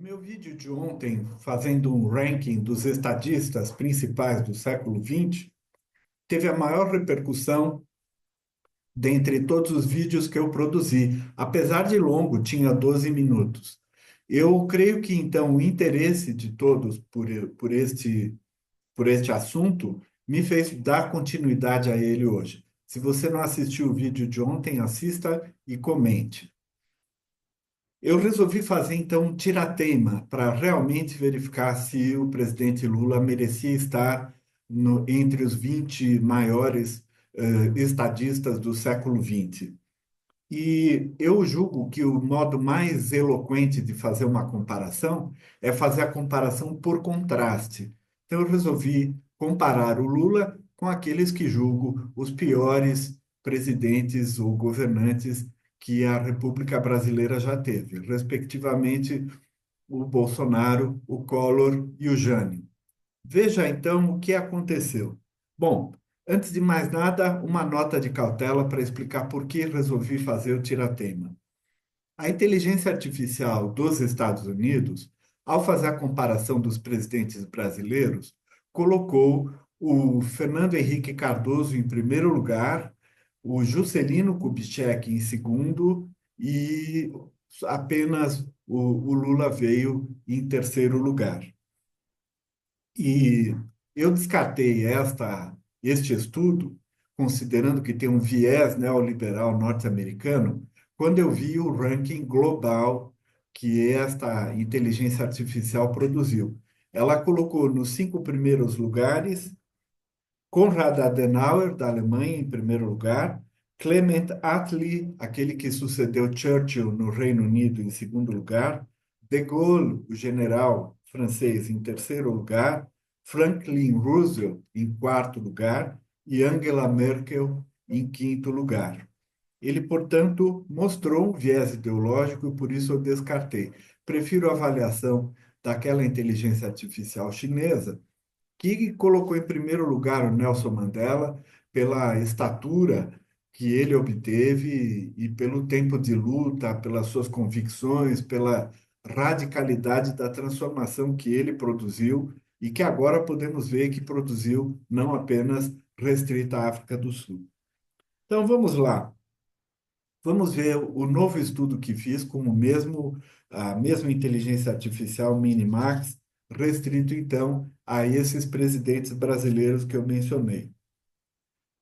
Meu vídeo de ontem, fazendo um ranking dos estadistas principais do século XX, teve a maior repercussão dentre todos os vídeos que eu produzi. Apesar de longo, tinha 12 minutos. Eu creio que, então, o interesse de todos por este assunto me fez dar continuidade a ele hoje. Se você não assistiu o vídeo de ontem, assista e comente. Eu resolvi fazer então um tirateima para realmente verificar se o presidente Lula merecia estar entre os 20 maiores estadistas do século XX. E eu julgo que o modo mais eloquente de fazer uma comparação é fazer a comparação por contraste. Então eu resolvi comparar o Lula com aqueles que julgo os piores presidentes ou governantes que a República Brasileira já teve, respectivamente o Bolsonaro, o Collor e o Jânio. Veja então o que aconteceu. Bom, antes de mais nada, uma nota de cautela para explicar por que resolvi fazer o tiratema. A inteligência artificial dos Estados Unidos, ao fazer a comparação dos presidentes brasileiros, colocou o Fernando Henrique Cardoso em primeiro lugar, o Juscelino Kubitschek em segundo e apenas o Lula veio em terceiro lugar. E eu descartei este estudo, considerando que tem um viés neoliberal norte-americano, quando eu vi o ranking global que esta inteligência artificial produziu. Ela colocou nos 5 primeiros lugares Konrad Adenauer, da Alemanha, em primeiro lugar, Clement Attlee, aquele que sucedeu Churchill no Reino Unido, em segundo lugar, de Gaulle, o general francês, em terceiro lugar, Franklin Roosevelt, em quarto lugar, e Angela Merkel, em quinto lugar. Ele, portanto, mostrou um viés ideológico e por isso eu descartei. Prefiro a avaliação daquela inteligência artificial chinesa que colocou em primeiro lugar o Nelson Mandela pela estatura que ele obteve e pelo tempo de luta, pelas suas convicções, pela radicalidade da transformação que ele produziu e que agora podemos ver que produziu não apenas restrita à África do Sul. Então vamos lá. Vamos ver o novo estudo que fiz com a mesma inteligência artificial Minimax, restrito então a esses presidentes brasileiros que eu mencionei.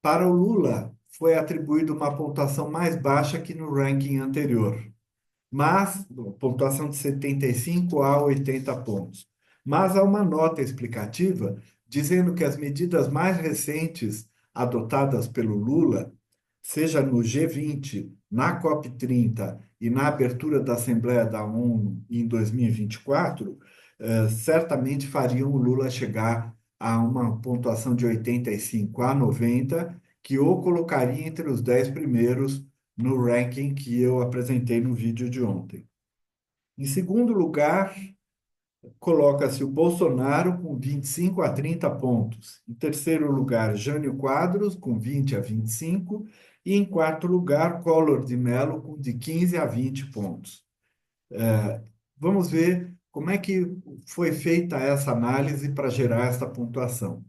Para o Lula, foi atribuída uma pontuação mais baixa que no ranking anterior, mas pontuação de 75 a 80 pontos. Mas há uma nota explicativa dizendo que as medidas mais recentes adotadas pelo Lula, seja no G20, na COP30 e na abertura da Assembleia da ONU em 2024, certamente fariam o Lula chegar a uma pontuação de 85 a 90, que o colocaria entre os 10 primeiros no ranking que eu apresentei no vídeo de ontem. Em segundo lugar, coloca-se o Bolsonaro com 25 a 30 pontos. Em terceiro lugar, Jânio Quadros com 20 a 25. E em quarto lugar, Collor de Mello com de 15 a 20 pontos. Vamos ver como é que foi feita essa análise para gerar essa pontuação.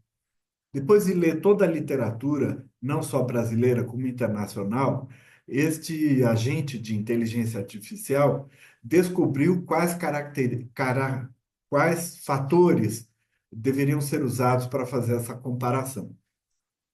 Depois de ler toda a literatura, não só brasileira como internacional, este agente de inteligência artificial descobriu quais fatores deveriam ser usados para fazer essa comparação.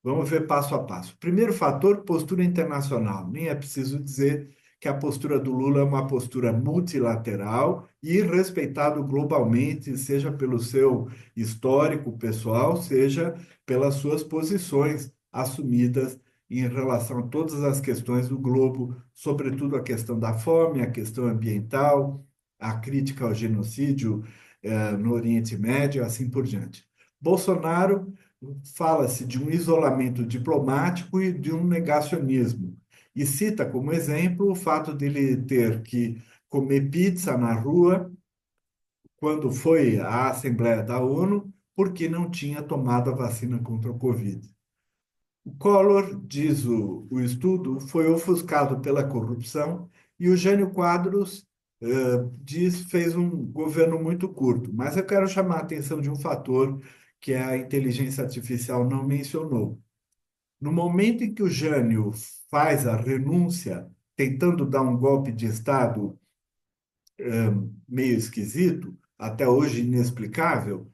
Vamos ver passo a passo. Primeiro fator, postura internacional. Nem é preciso dizer que a postura do Lula é uma postura multilateral e respeitado globalmente, seja pelo seu histórico pessoal, seja pelas suas posições assumidas em relação a todas as questões do globo, sobretudo a questão da fome, a questão ambiental, a crítica ao genocídio, no Oriente Médio, assim por diante. Bolsonaro fala-se de um isolamento diplomático e de um negacionismo. E cita como exemplo o fato dele ter que comer pizza na rua quando foi à Assembleia da ONU, porque não tinha tomado a vacina contra o Covid. O Collor, diz o estudo, foi ofuscado pela corrupção e o Jânio Quadros fez um governo muito curto. Mas eu quero chamar a atenção de um fator que a inteligência artificial não mencionou. No momento em que o Jânio faz a renúncia, tentando dar um golpe de Estado meio esquisito, até hoje inexplicável,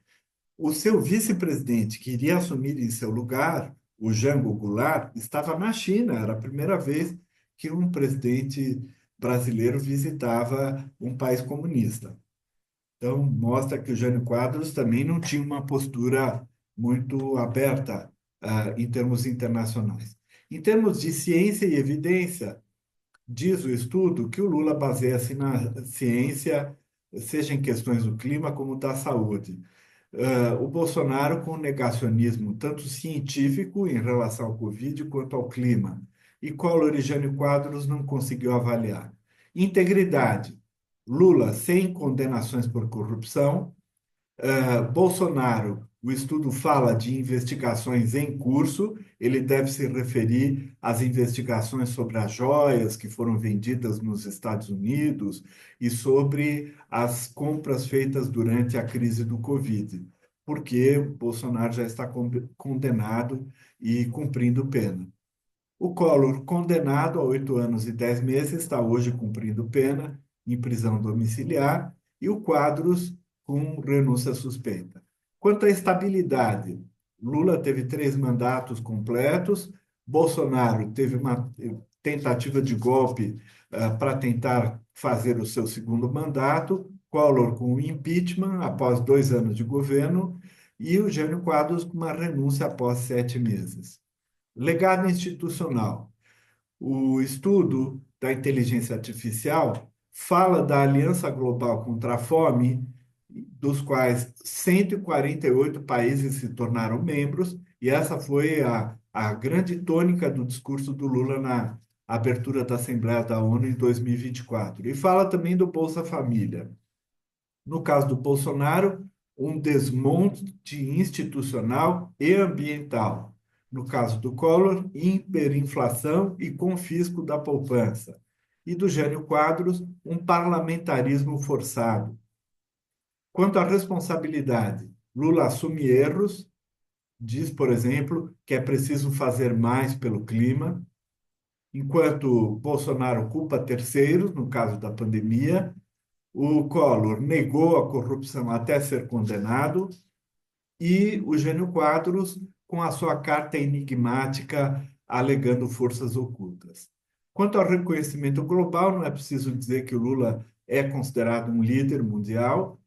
o seu vice-presidente, que iria assumir em seu lugar, o Jango Goulart, estava na China. Era a primeira vez que um presidente brasileiro visitava um país comunista. Então, mostra que o Jânio Quadros também não tinha uma postura muito aberta, em termos internacionais. Em termos de ciência e evidência, diz o estudo que o Lula baseia-se na ciência, seja em questões do clima como da saúde. O Bolsonaro com negacionismo tanto científico em relação ao Covid quanto ao clima. E Collor e Jânio Quadros não conseguiu avaliar. Integridade. Lula sem condenações por corrupção, Bolsonaro, o estudo fala de investigações em curso, ele deve se referir às investigações sobre as joias que foram vendidas nos Estados Unidos e sobre as compras feitas durante a crise do Covid, porque Bolsonaro já está condenado e cumprindo pena. O Collor, condenado a 8 anos e 10 meses, está hoje cumprindo pena em prisão domiciliar, e o Quadros com renúncia suspeita. Quanto à estabilidade, Lula teve 3 mandatos completos, Bolsonaro teve uma tentativa de golpe para tentar fazer o seu segundo mandato, Collor com o impeachment após 2 anos de governo, e o Jânio Quadros com uma renúncia após 7 meses. Legado institucional. O estudo da inteligência artificial fala da Aliança Global contra a Fome, dos quais 148 países se tornaram membros, e essa foi a grande tônica do discurso do Lula na abertura da Assembleia da ONU em 2024. E vinte e quatro. E fala também do Bolsa Família. No caso do Bolsonaro, um desmonte institucional e ambiental. No caso do Collor, hiperinflação e confisco da poupança. E do Jânio Quadros, um parlamentarismo forçado. Quanto à responsabilidade, Lula assume erros, diz, por exemplo, que é preciso fazer mais pelo clima, enquanto Bolsonaro culpa terceiros, no caso da pandemia. O Collor negou a corrupção até ser condenado, e o Jânio Quadros com a sua carta enigmática alegando forças ocultas. Quanto ao reconhecimento global, não é preciso dizer que o Lula é considerado um líder mundial,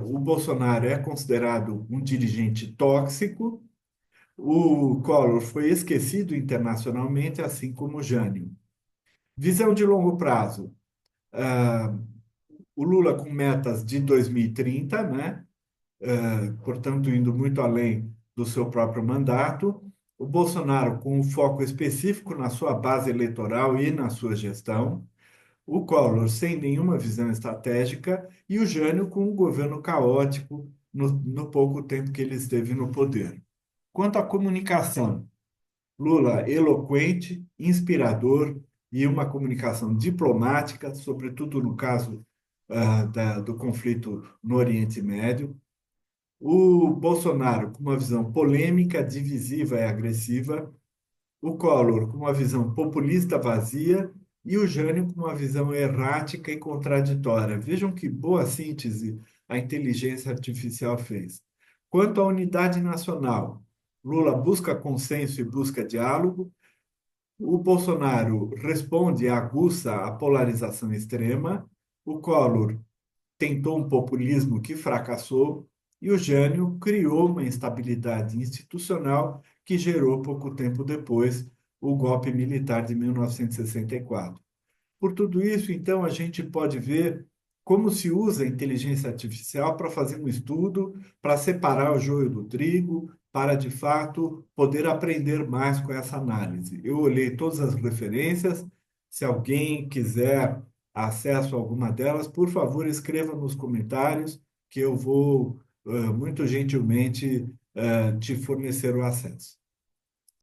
o Bolsonaro é considerado um dirigente tóxico, o Collor foi esquecido internacionalmente, assim como o Jânio. Visão de longo prazo. Ah, o Lula com metas de 2030, né? Portanto, indo muito além do seu próprio mandato. O Bolsonaro com um foco específico na sua base eleitoral e na sua gestão. O Collor sem nenhuma visão estratégica e o Jânio com um governo caótico no pouco tempo que ele esteve no poder. Quanto à comunicação, Lula eloquente, inspirador e uma comunicação diplomática, sobretudo no caso do conflito no Oriente Médio. O Bolsonaro com uma visão polêmica, divisiva e agressiva. O Collor com uma visão populista vazia e o Jânio com uma visão errática e contraditória. Vejam que boa síntese a inteligência artificial fez. Quanto à unidade nacional, Lula busca consenso e busca diálogo. O Bolsonaro responde e aguça a polarização extrema. O Collor tentou um populismo que fracassou e o Jânio criou uma instabilidade institucional que gerou, pouco tempo depois, o golpe militar de 1964. Por tudo isso, então, a gente pode ver como se usa a inteligência artificial para fazer um estudo, para separar o joio do trigo, para, de fato, poder aprender mais com essa análise. Eu olhei todas as referências. Se alguém quiser acesso a alguma delas, por favor, escreva nos comentários que eu vou, muito gentilmente, te fornecer o acesso.